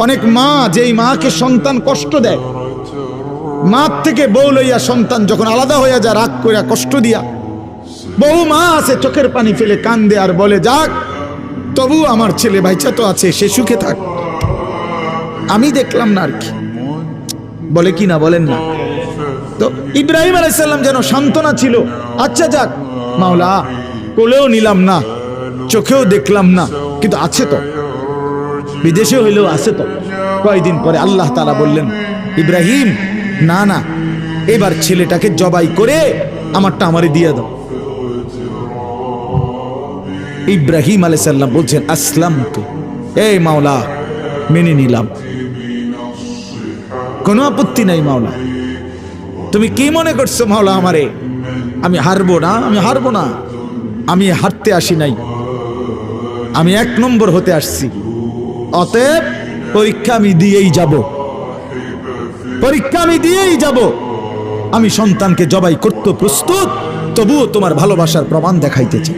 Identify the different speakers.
Speaker 1: অনেক মা, যেই মাকে সন্তান কষ্ট দেয়, মা থেকে বউ লইয়া সন্তান যখন আলাদা হইয়া যায় রাগ কইরা কষ্ট দিয়া, বহু মা আছে চোখের পানি ফেলে কান্দে আর বলে যাক তবু আমার ছেলে ভাইচা তো আছে, সে সুখে থাক। আমি দেখলাম না আর কি, বলে কি না বলেন না? তো ইব্রাহিম আলাইহিস সালাম যেন সান্ত্বনা ছিল, আচ্ছা যাক মাওলা, কোলেও নিলাম না, চোখেও দেখলাম না, কিন্তু আছে তো, বিদেশে হইলেও আছে তো। কয়েকদিন পরে আল্লাহ তাআলা বললেন, ইব্রাহিম না না, এবার ছেলেটাকে জবাই করে আমারটা আমারে দিয়ে দাও। ইব্রাহিম আলাইহিস সালাম বলছেন আসলামতু, এই মাওলা মেনে নিলাম, কোনো আপত্তি নাই মাওলা। তুমি কি মনে করছো মাওলা আমারে? আমি হারবো না, আমি হারবো না, আমি হারতে আসি নাই, আমি 1 নম্বর হতে আসছি। অতএব পরীক্ষা আমি দিয়েই যাব, পরীক্ষা আমি দিয়েই যাব। আমি সন্তানকে জবাই করতে প্রস্তুত, তবুও তোমার ভালোবাসার প্রমাণ দেখাইতে চাই।